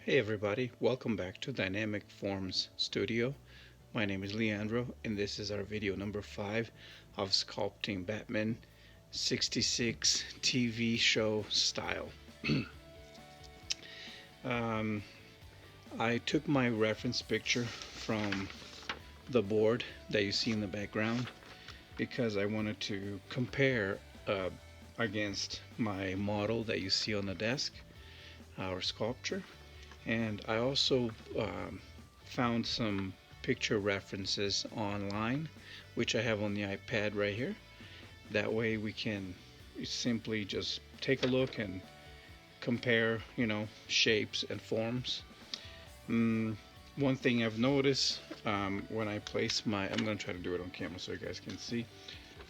Hey everybody, welcome back to Dynamic Forms Studio. My name is Leandro and this is our video number 5 of sculpting Batman 66 TV show style. um, I took my reference picture from the board that you see in the background because I wanted to compare against my model that you see on the desk, our sculpture. And I also found some picture references online, which I have on the iPad right here. That way we can simply just take a look and compare, shapes and forms. Mm, One thing I've noticed when I place I'm going to try to do it on camera so you guys can see.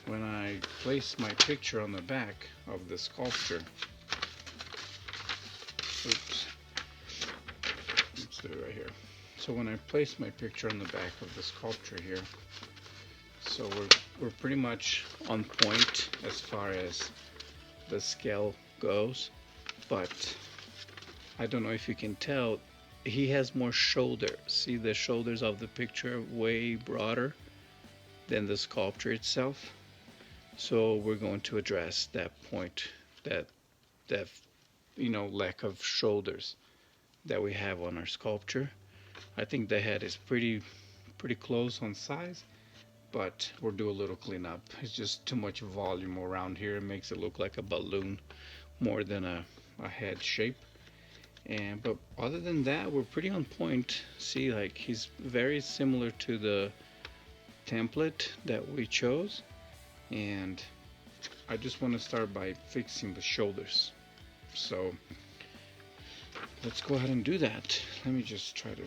When I place my picture on the back of the sculpture, oops, let's do it right here. So when I place my picture on the back of the sculpture here, so we're pretty much on point as far as the scale goes, but I don't know if you can tell, he has more shoulder. See, the shoulders of the picture way broader than the sculpture itself. So we're going to address that point, that that lack of shoulders that we have on our sculpture. I think the head is pretty close on size, but we'll do a little cleanup. It's just too much volume around here. It makes it look like a balloon more than a head shape. But other than that, we're pretty on point. See, like he's very similar to the template that we chose, and I just want to start by fixing the shoulders. So let's go ahead and do that. Let me just try to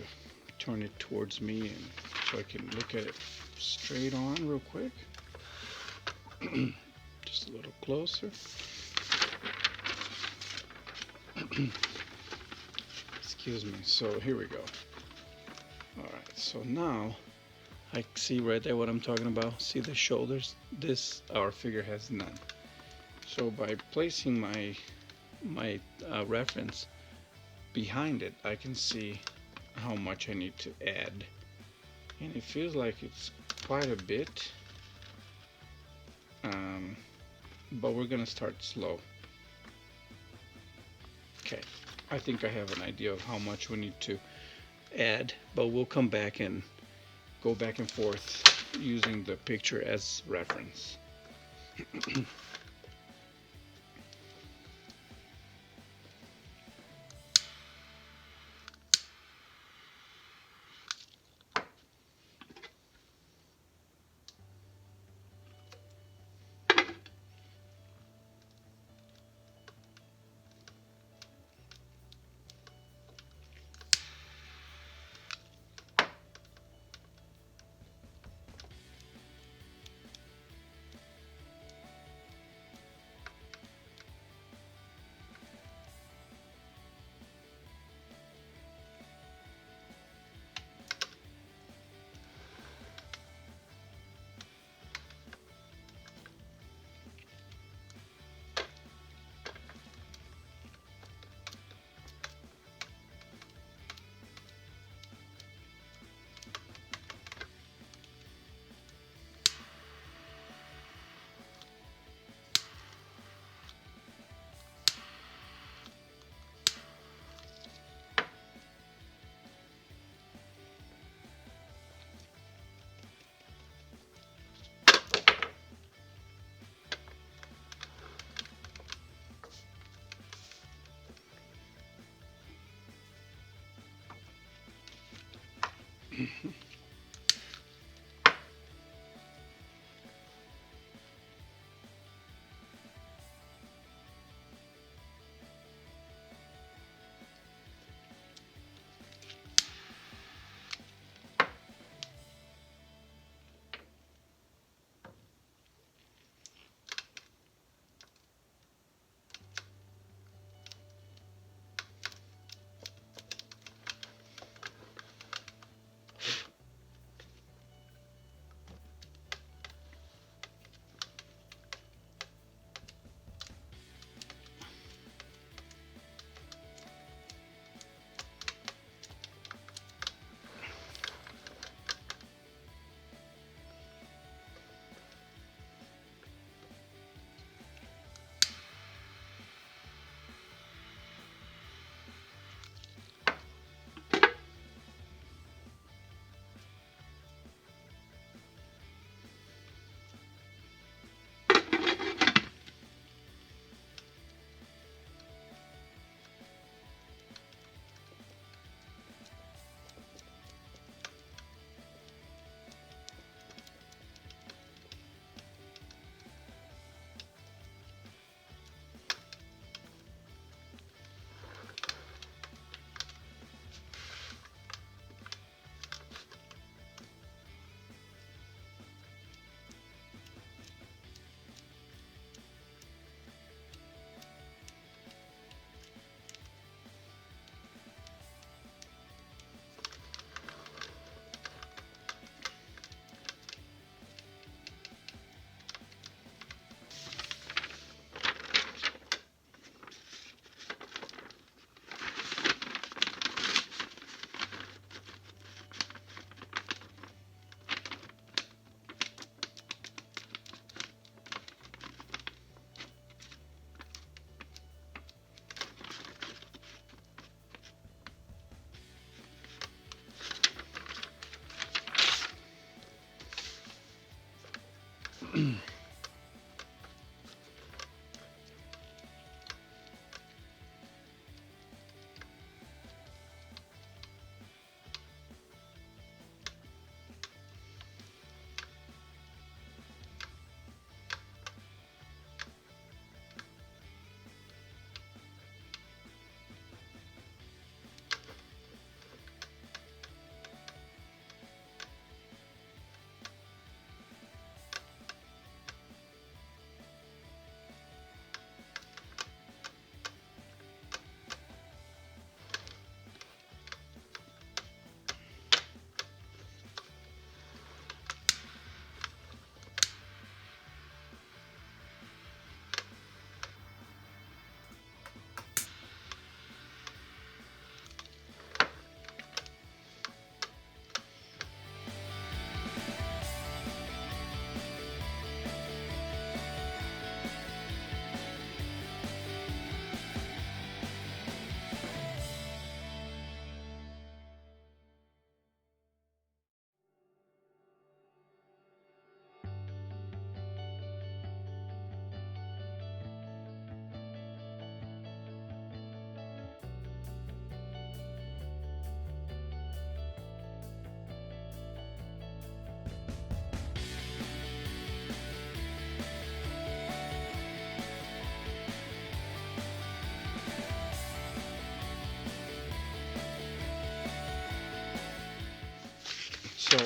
turn it towards me and so I can look at it straight on real quick. Just a little closer. Excuse me. So here we go. Alright, so now I see right there what I'm talking about. See the shoulders? Our figure has none. So by placing my reference behind it, I can see how much I need to add. And it feels like it's quite a bit. But we're gonna start slow. Okay, I think I have an idea of how much we need to add, but we'll come back and go back and forth using the picture as reference.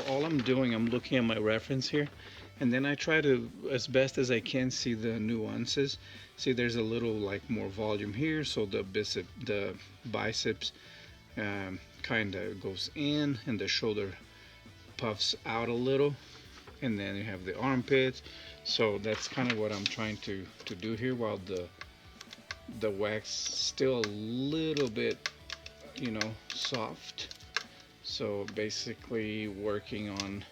all I'm doing, I'm looking at my reference here, and then I try to, as best as I can, see the nuances. See, there's a little like more volume here, so the biceps kind of goes in, and the shoulder puffs out a little, and then you have the armpits. So that's kind of what I'm trying to do here, while the wax still a little bit, you know, soft. So basically working on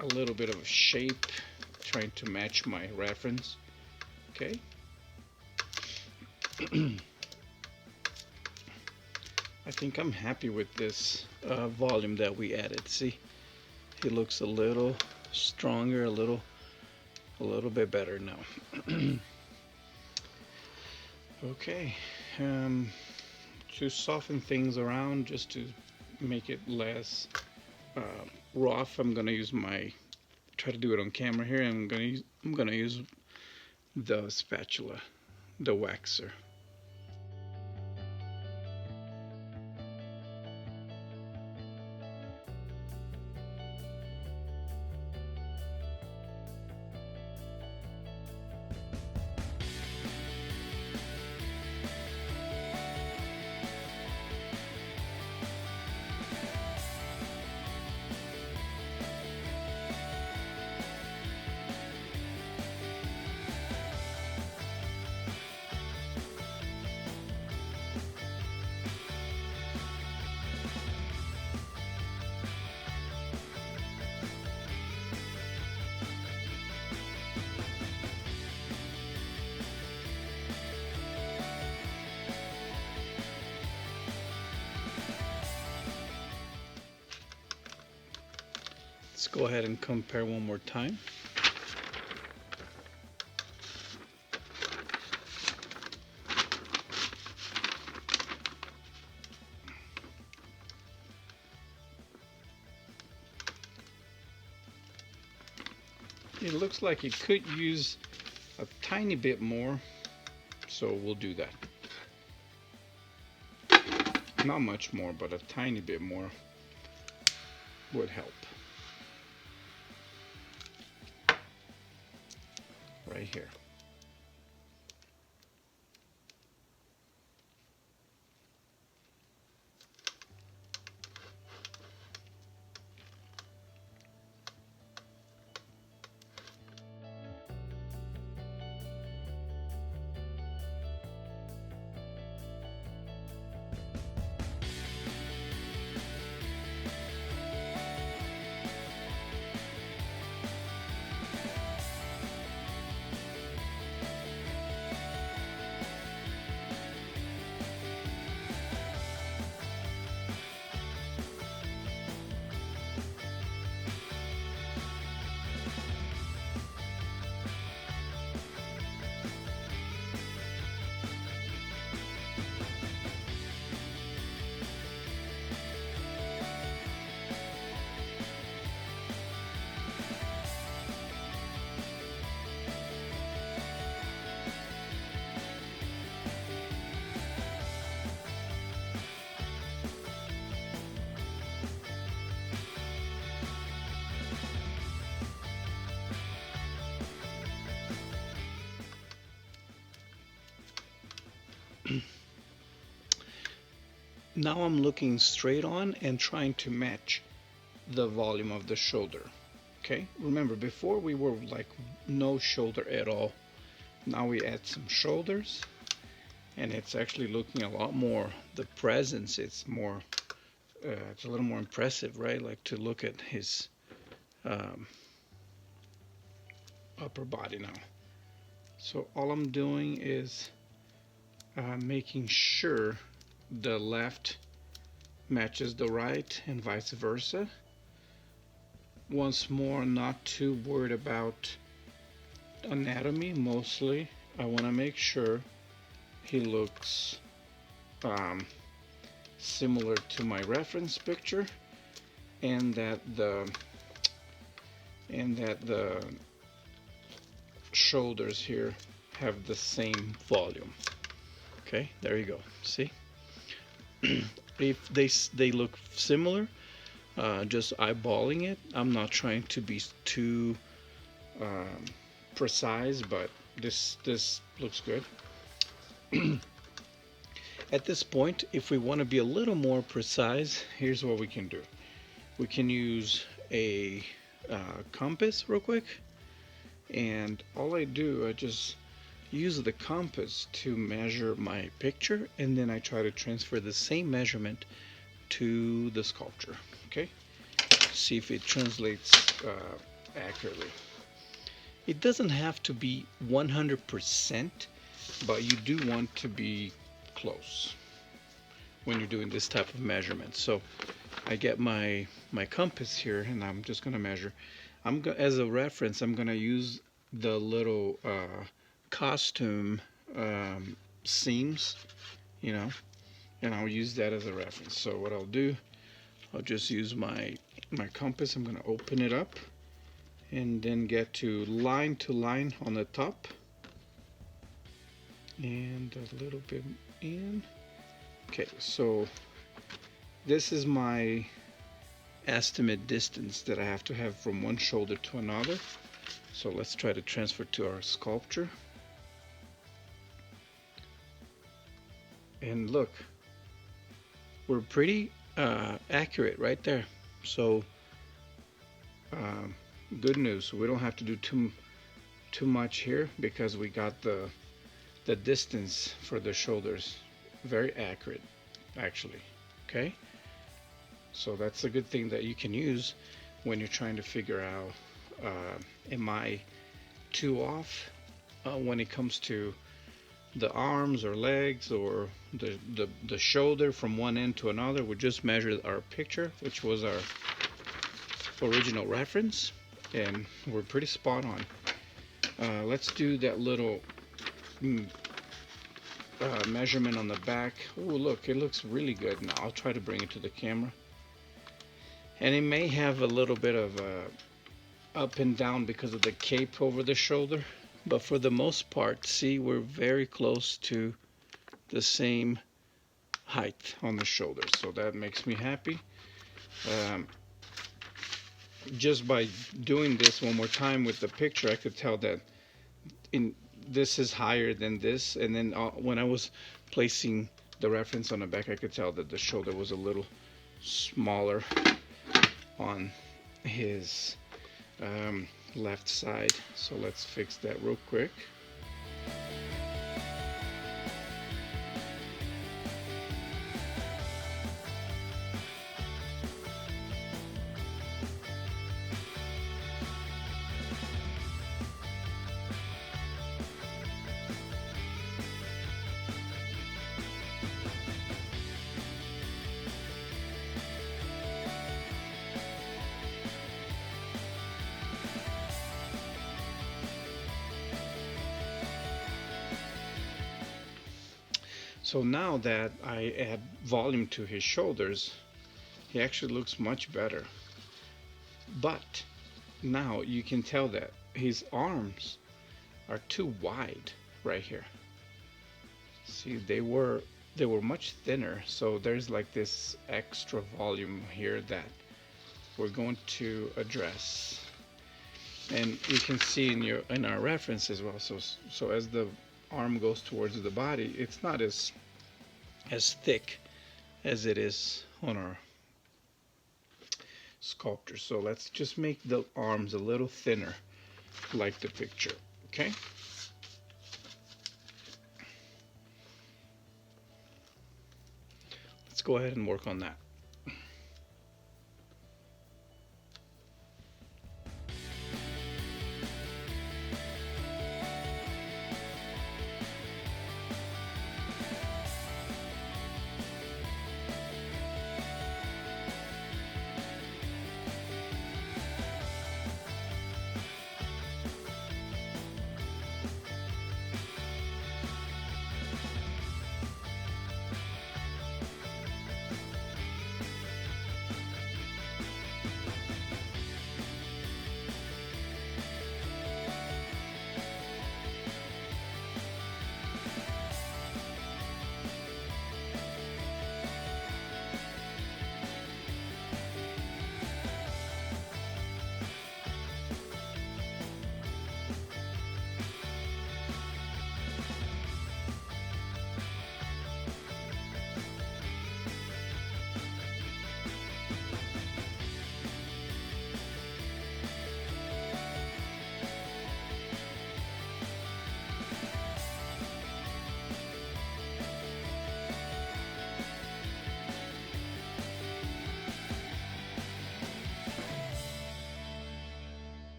a little bit of a shape, trying to match my reference. Okay. I think I'm happy with this volume that we added. See, it looks a little stronger, a little bit better now. Okay, to soften things around, just to make it less rough, I'm gonna use try to do it on camera here. I'm gonna use the spatula, the waxer. Let's go ahead and compare one more time. It looks like it could use a tiny bit more, so we'll do that. Not much more, but a tiny bit more would help. Right here. Now I'm looking straight on and trying to match the volume of the shoulder. Okay, remember before we were like no shoulder at all. Now we add some shoulders, and it's actually looking a lot more, the presence, it's more, it's a little more impressive, right? Like to look at his upper body now. So all I'm doing is making sure the left matches the right and vice versa. Once more, not too worried about anatomy. Mostly I want to make sure he looks similar to my reference picture, and that the shoulders here have the same volume. Okay, there you go. See? If they look similar, just eyeballing it. I'm not trying to be too um, precise, but this looks good. At this point, if we want to be a little more precise, here's what we can do. We can use a compass real quick, and all I do, I just use the compass to measure my picture, and then I try to transfer the same measurement to the sculpture. Okay, see if it translates accurately. It doesn't have to be 100%, but you do want to be close when you're doing this type of measurement. So I get my compass here, and I'm just gonna measure. As a reference, I'm gonna use the little costume seams, you know, and I'll use that as a reference. So what I'll do, I'll just use my compass. I'm gonna open it up and then get to line on the top, and a little bit in. Okay, so this is my estimate distance that I have to have from one shoulder to another. So let's try to transfer to our sculpture. And look, we're pretty accurate right there. So good news. We don't have to do too much here, because we got the distance for the shoulders very accurate, actually. Okay, so that's a good thing that you can use when you're trying to figure out am I too off when it comes to the arms or legs or the shoulder from one end to another. We just measured our picture, which was our original reference, and we're pretty spot on. Let's do that little measurement on the back. Oh, look, it looks really good. Now I'll try to bring it to the camera, and it may have a little bit of up and down because of the cape over the shoulder, but for the most part, see, we're very close to the same height on the shoulder, so that makes me happy. Just by doing this one more time with the picture, I could tell that this is higher than this, and then when I was placing the reference on the back, I could tell that the shoulder was a little smaller on his left side. So let's fix that real quick. So now that I add volume to his shoulders, he actually looks much better. But now you can tell that his arms are too wide right here. See, they were much thinner, so there's like this extra volume here that we're going to address. And you can see in our reference as well. So as the arm goes towards the body, it's not as thick as it is on our sculpture. So let's just make the arms a little thinner, like the picture. Okay, let's go ahead and work on that.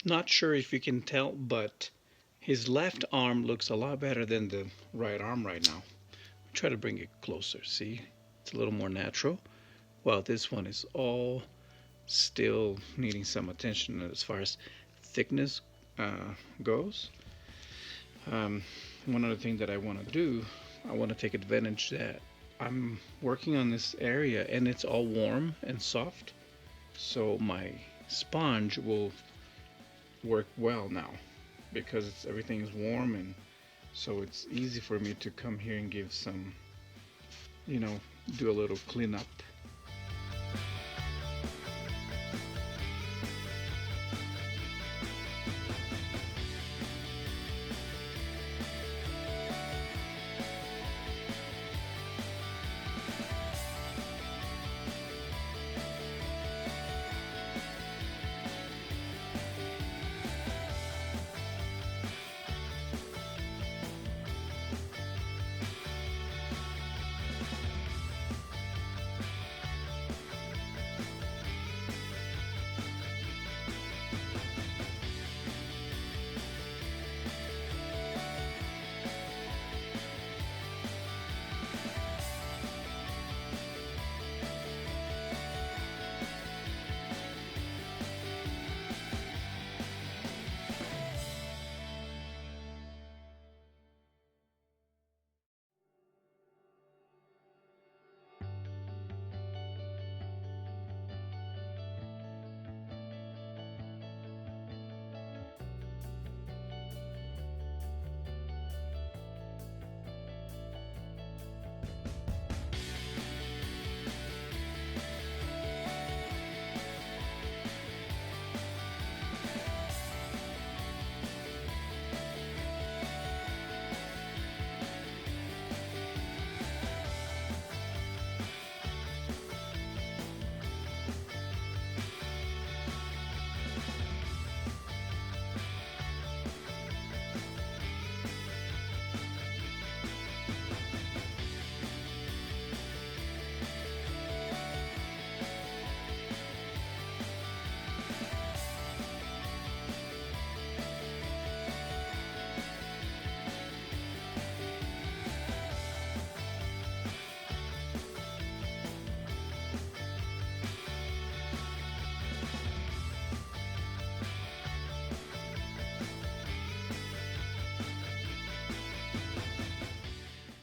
Not sure if you can tell, but his left arm looks a lot better than the right arm right now. Try to bring it closer. See, it's a little more natural. While this one is all still needing some attention as far as thickness goes. One other thing that I want to do, I want to take advantage that I'm working on this area and it's all warm and soft, so my sponge will work well now because everything is warm, and so it's easy for me to come here and give some, do a little cleanup.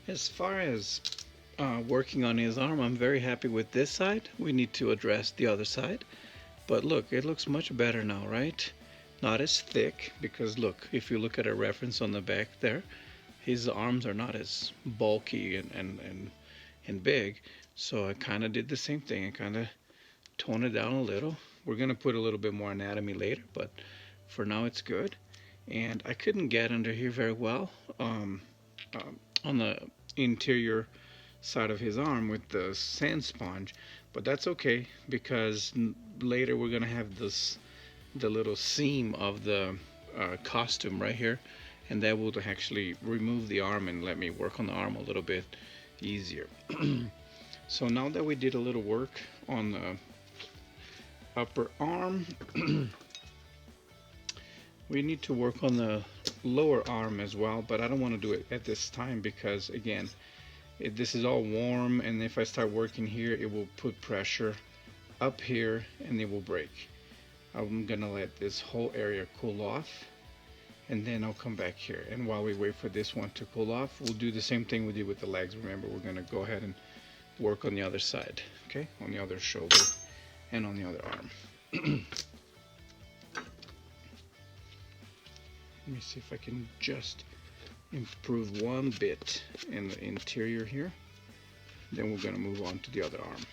As far as working on his arm, I'm very happy with this side. We need to address the other side. But look, it looks much better now, right? Not as thick, because look, if you look at a reference on the back there, his arms are not as bulky and big. So I kind of did the same thing. I kind of toned it down a little. We're going to put a little bit more anatomy later, but for now it's good. And I couldn't get under here very well on the interior side of his arm with the sand sponge, but that's okay because later we're gonna have the little seam of the costume right here, and that will actually remove the arm and let me work on the arm a little bit easier. So now that we did a little work on the upper arm, we need to work on the lower arm as well, but I don't want to do it at this time because again, this is all warm, and if I start working here it will put pressure up here and it will break. I'm gonna let this whole area cool off, and then I'll come back here, and while we wait for this one to cool off, we'll do the same thing we did with the legs. Remember, we're gonna go ahead and work on the other side, okay, on the other shoulder and on the other arm. Let me see if I can just improve one bit in the interior here. Then we're going to move on to the other arm.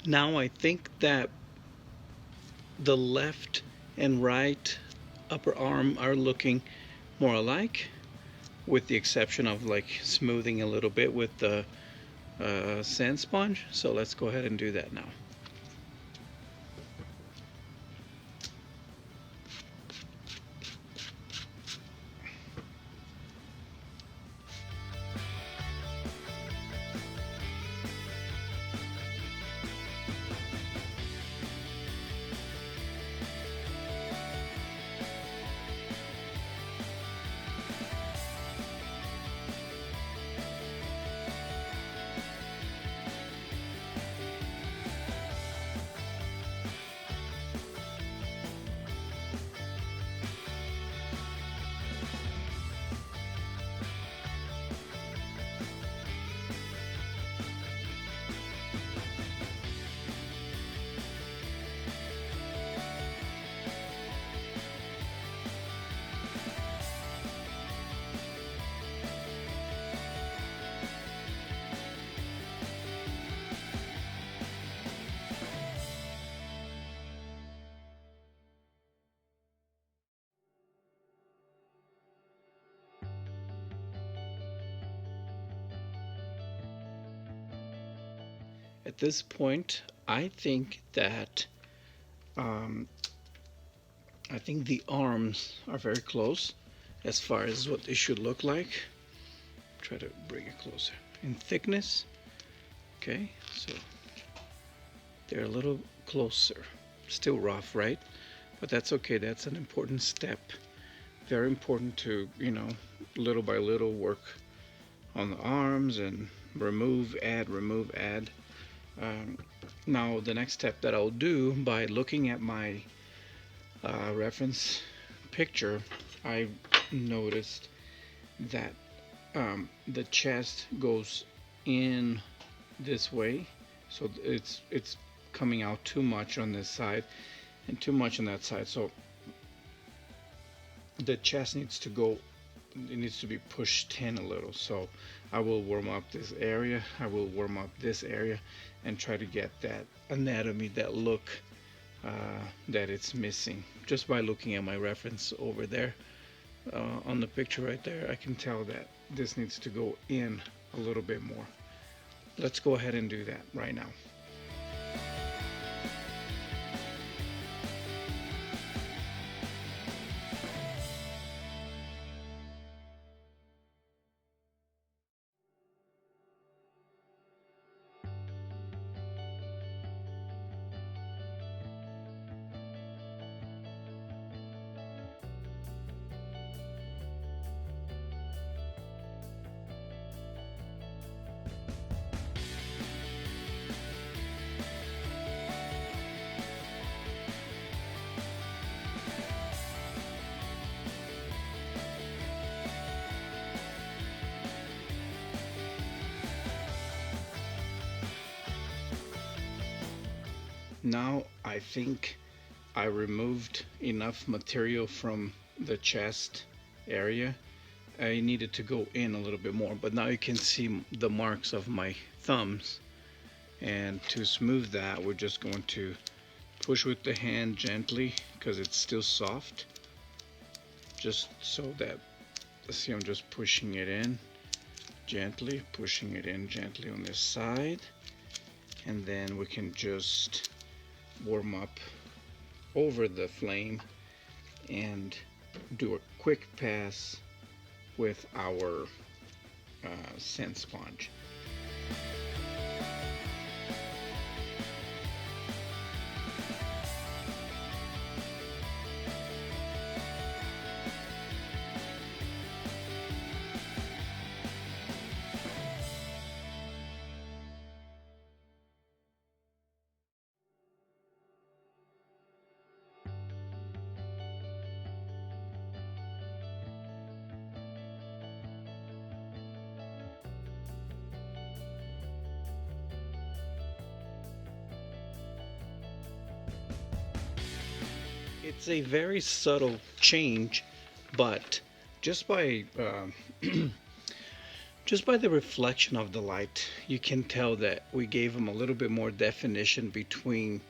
Now I think that the left and right upper arm are looking more alike, with the exception of like smoothing a little bit with the sand sponge. So let's go ahead and do that now. At this point, I think that um, I think the arms are very close as far as what they should look like. Try to bring it closer. In thickness, okay, so they're a little closer. Still rough, right? But that's okay. That's an important step. Very important to, little by little work on the arms and remove, add, remove, add. Now the next step that I'll do, by looking at my reference picture, I noticed that the chest goes in this way, so it's coming out too much on this side and too much on that side. So the chest needs to go, it needs to be pushed in a little. So I will warm up this area, I will warm up this area, and try to get that anatomy, that look that it's missing. Just by looking at my reference over there on the picture right there, I can tell that this needs to go in a little bit more. Let's go ahead and do that right now. Now I think I removed enough material from the chest area. I needed to go in a little bit more, but now you can see the marks of my thumbs. And to smooth that, we're just going to push with the hand gently, because it's still soft, just so that, see, I'm just pushing it in gently, pushing it in gently on this side, and then we can just warm up over the flame and do a quick pass with our sand sponge. It's a very subtle change, but just by Just by the reflection of the light, you can tell that we gave him a little bit more definition between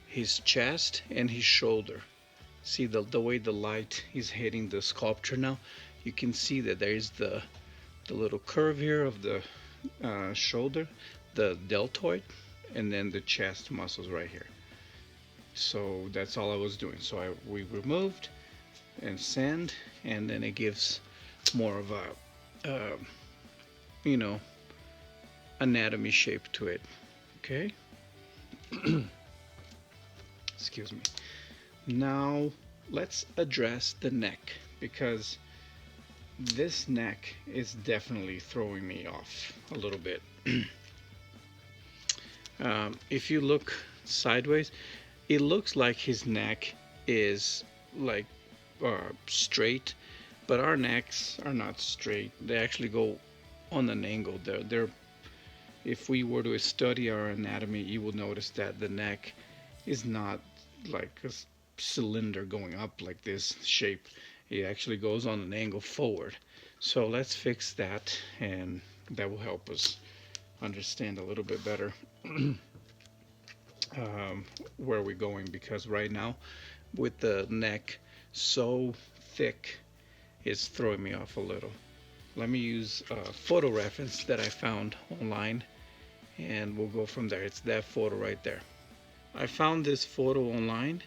his chest and his shoulder. See the way the light is hitting the sculpture now? You can see that there is the little curve here of the shoulder, the deltoid, and then the chest muscles right here. So that's all I was doing. So we removed and sand, and then it gives more of a you know, anatomy shape to it. Okay. Excuse me. Now let's address the neck, because this neck is definitely throwing me off a little bit. If you look sideways, it looks like his neck is like straight, but our necks are not straight. They actually go on an angle. If we were to study our anatomy, you will notice that the neck is not like a cylinder going up like this shape. It actually goes on an angle forward. So let's fix that, and that will help us understand a little bit better where we're going, because right now with the neck so thick, it's throwing me off a little. Let me use a photo reference that I found online, and we'll go from there. It's that photo right there. I found this photo online,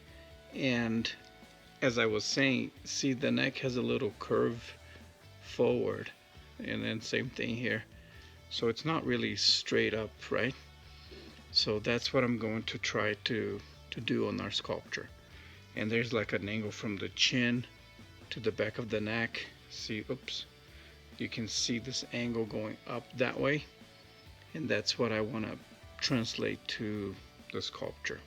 and as I was saying, see, the neck has a little curve forward, and then same thing here. So it's not really straight up, right? So that's what I'm going to try to do on our sculpture. And there's like an angle from the chin to the back of the neck. See, oops. You can see this angle going up that way, and that's what I want to translate to the sculpture.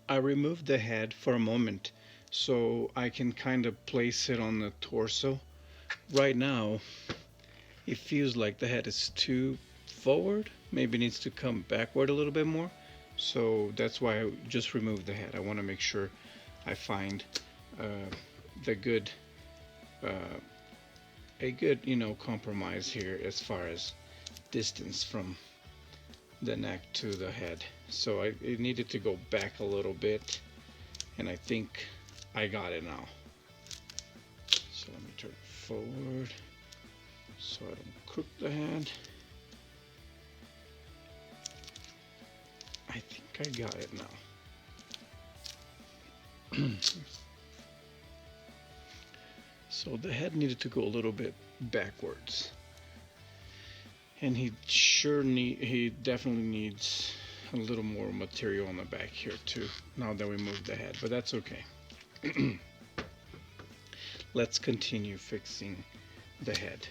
I removed the head for a moment so I can kind of place it on the torso. Right now, it feels like the head is too forward. Maybe it needs to come backward a little bit more. So that's why I just removed the head. I want to make sure I find uh, the good, uh, a good, compromise here as far as distance from the neck to the head. So it needed to go back a little bit, and I think I got it now. So let me turn it forward so I don't crook the head. I think I got it now. So the head needed to go a little bit backwards. And he definitely needs a little more material on the back here too, now that we moved the head, but that's okay. Let's continue fixing the head.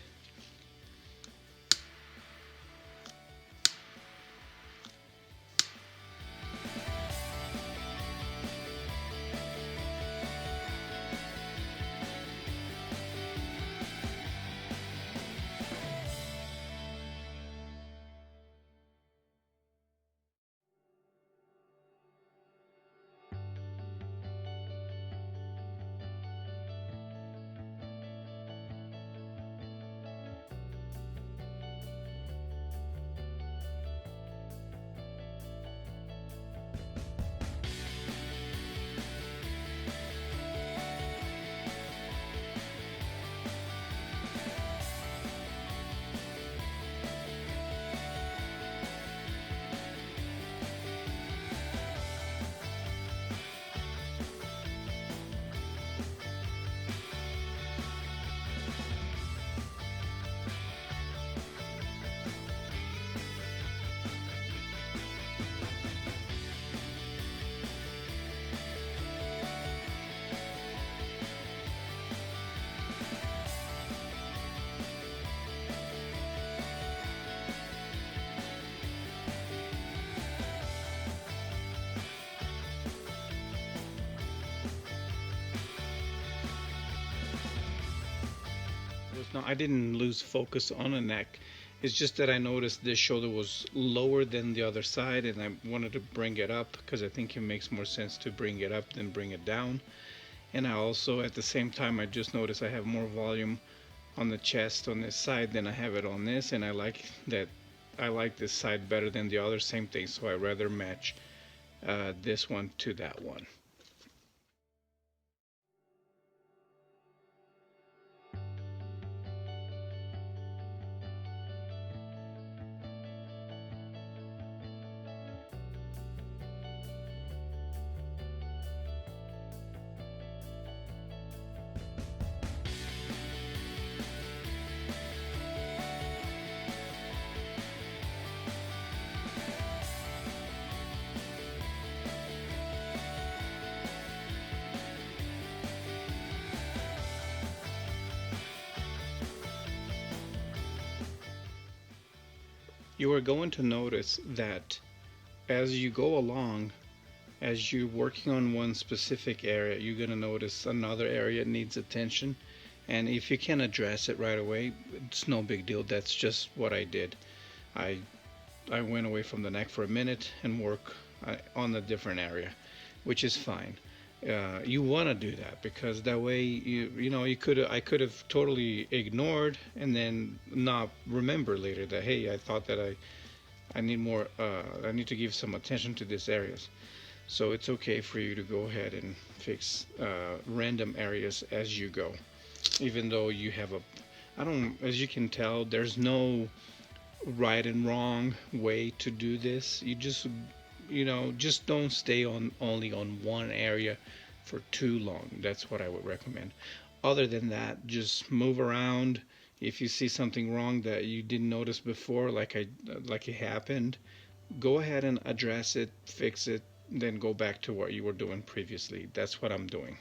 No, I didn't lose focus on the neck. It's just that I noticed this shoulder was lower than the other side, and I wanted to bring it up because I think it makes more sense to bring it up than bring it down. And I also, at the same time, I just noticed I have more volume on the chest on this side than I have it on this, and I like that. I like this side better than the other. Same thing, so I rather match this one to that one. You are going to notice that as you go along, as you're working on one specific area, you're going to notice another area needs attention. And if you can address it right away, it's no big deal. That's just what I did. I I went away from the neck for a minute and work on a different area, which is fine. You want to do that because that way I could have totally ignored and then not remember later that, hey, I thought that I need more I need to give some attention to these areas. So it's okay for you to go ahead and fix random areas as you go, even though you have a I don't as you can tell, there's no right and wrong way to do this. You just don't stay on only on one area for too long. That's what I would recommend. Other than that, just move around. If you see something wrong that you didn't notice before, like it happened, go ahead and address it, fix it, then go back to what you were doing previously. That's what I'm doing.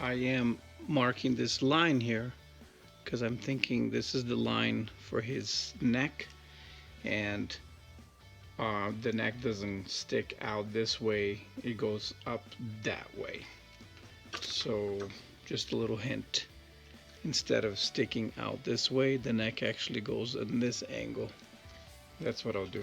I am marking this line here because I'm thinking this is the line for his neck, and the neck doesn't stick out this way, it goes up that way. So just a little hint, instead of sticking out this way, the neck actually goes in this angle. That's what I'll do.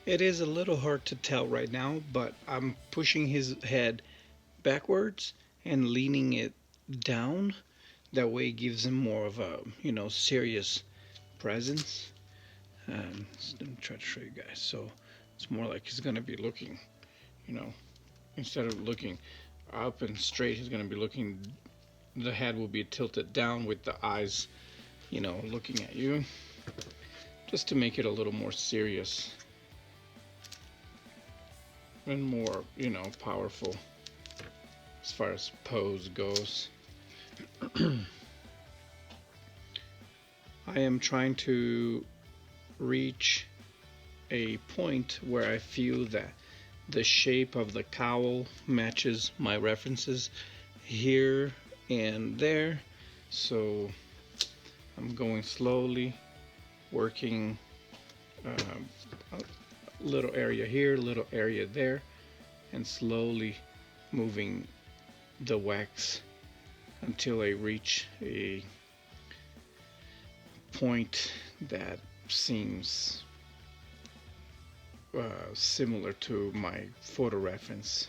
It is a little hard to tell right now, but I'm pushing his head backwards and leaning it down. That way it gives him more of a, serious presence. Let me try to show you guys. So it's more like he's going to be looking, you know, instead of looking up and straight, he's going to be looking, the head will be tilted down with the eyes, looking at you, just to make it a little more serious and more, powerful as far as pose goes. I am trying to reach a point where I feel that the shape of the cowl matches my references here and there. So I'm going slowly, working a little area here, little area there, and slowly moving the wax until I reach a point that seems similar to my photo reference.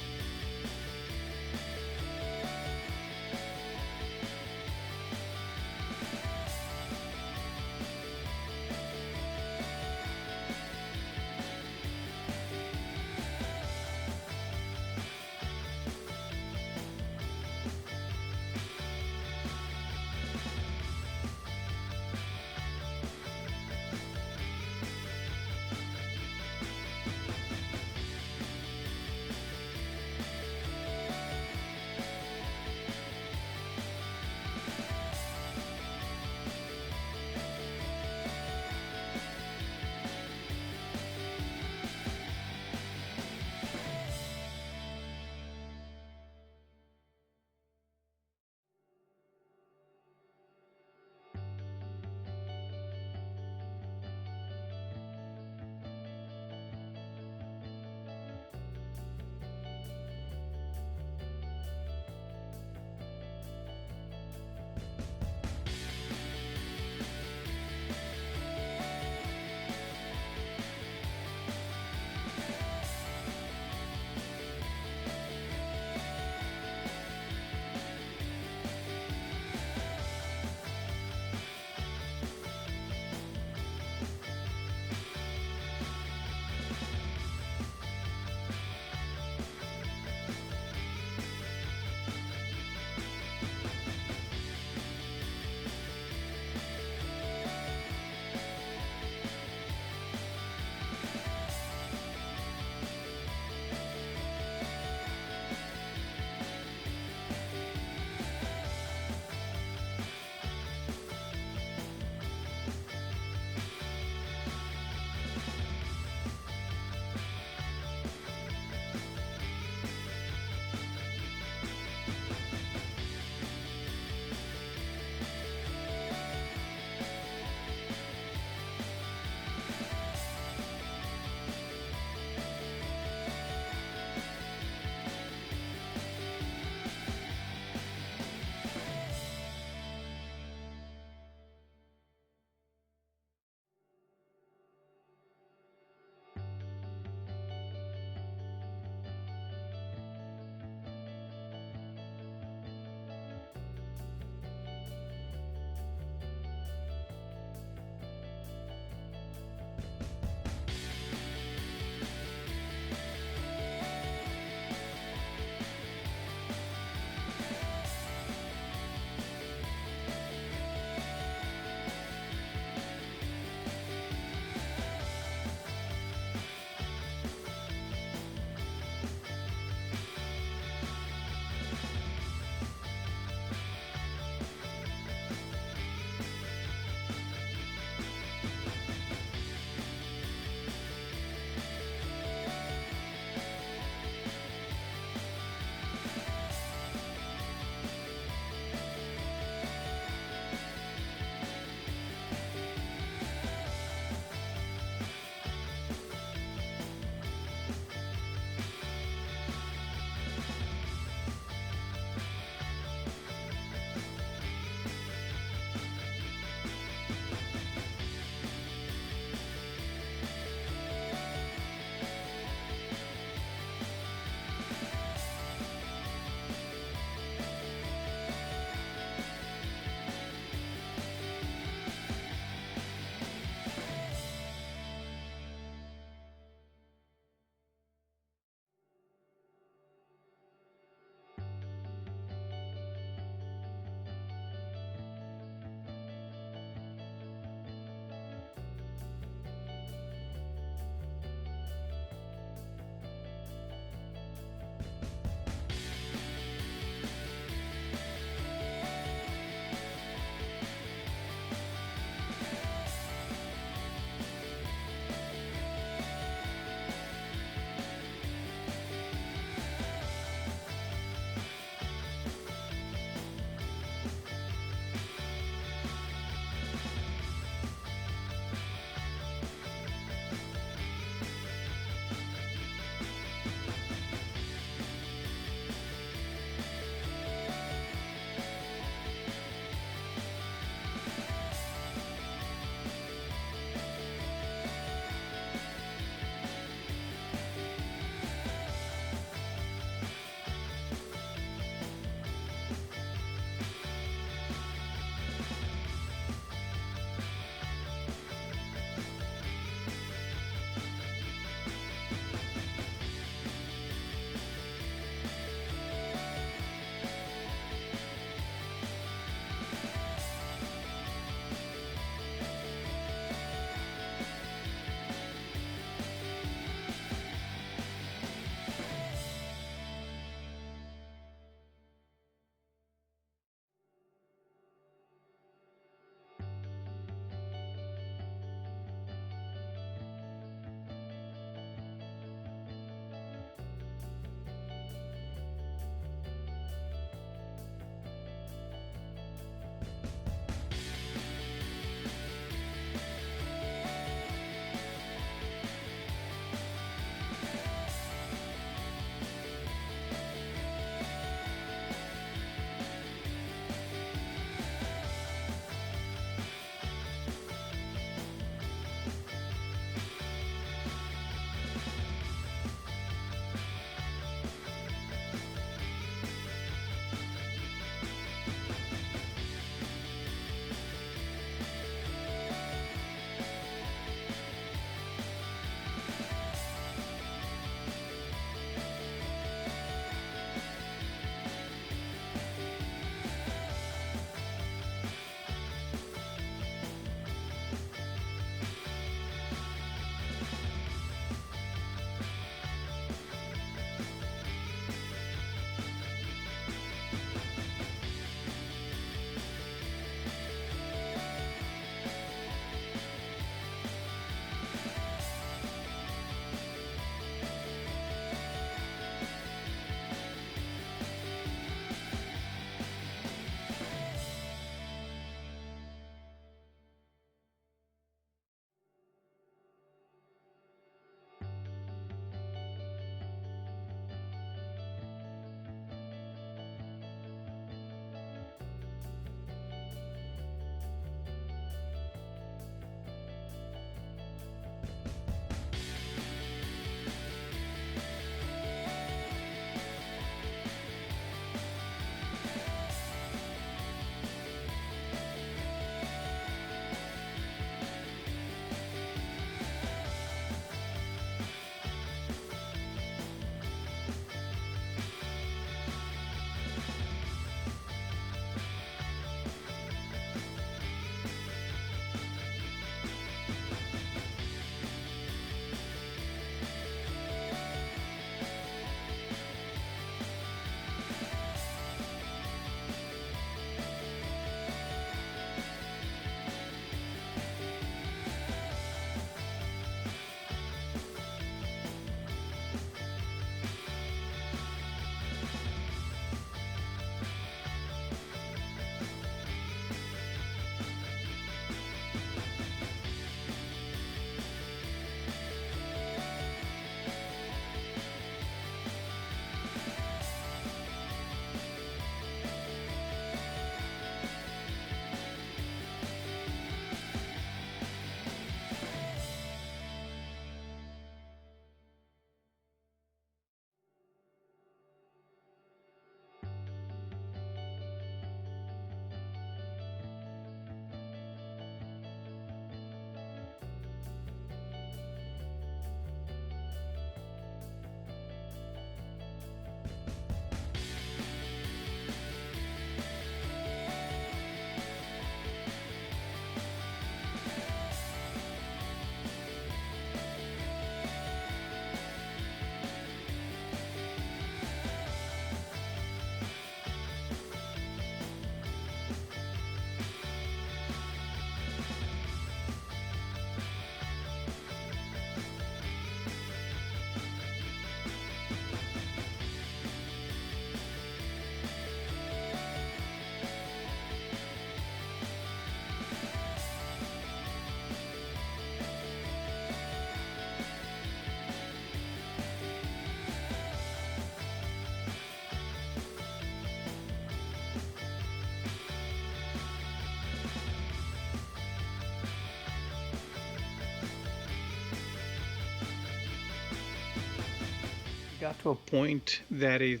got to a point that it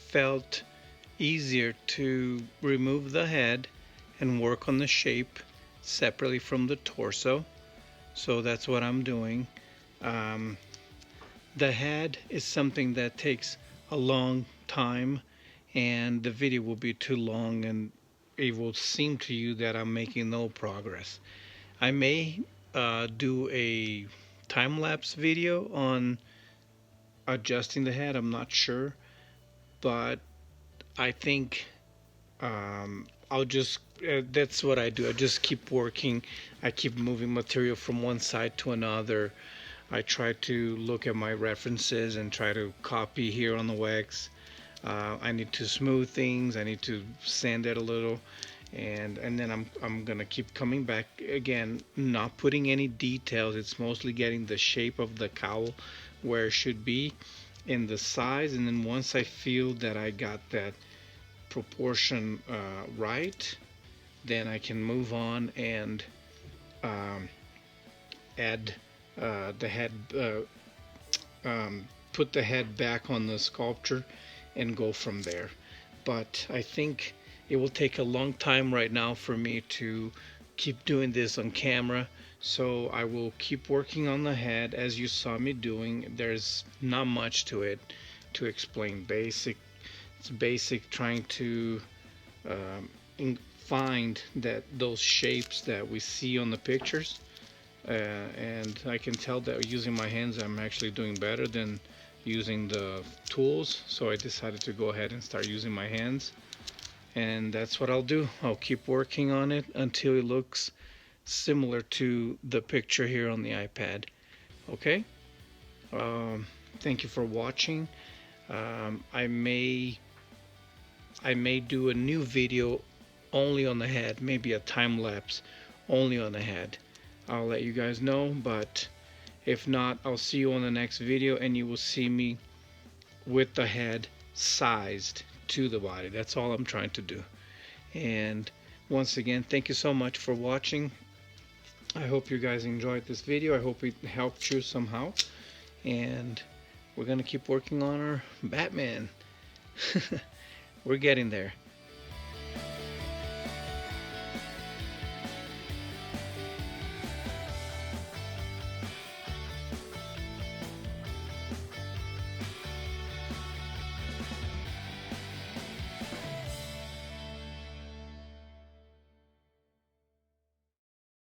felt easier to remove the head and work on the shape separately from the torso. So that's what I'm doing. Um, the head is something that takes a long time, and the video will be too long, and it will seem to you that I'm making no progress. I may do a time-lapse video on adjusting the head. I'm not sure, but I think I'll just that's what I do. I just keep working. I keep moving material from one side to another. I try to look at my references and try to copy here on the wax. I need to smooth things. I need to sand it a little, and then I'm gonna keep coming back again, not putting any details. It's mostly getting the shape of the cowl where it should be, in the size, and then once I feel that I got that proportion right, then I can move on and um, add the head, put the head back on the sculpture and go from there. But I think it will take a long time right now for me to keep doing this on camera. So I will keep working on the head as you saw me doing. There's not much to it to explain. It's basic, trying to find those shapes that we see on the pictures. And I can tell that using my hands I'm actually doing better than using the tools, so I decided to go ahead and start using my hands, and that's what I'll do. I'll keep working on it until it looks similar to the picture here on the iPad. Okay, thank you for watching. I may do a new video only on the head, maybe a time lapse only on the head. I'll let you guys know, but if not, I'll see you on the next video, and you will see me with the head sized to the body. That's all I'm trying to do. And once again, thank you so much for watching. I hope you guys enjoyed this video. I hope it helped you somehow. And we're going to keep working on our Batman. We're getting there.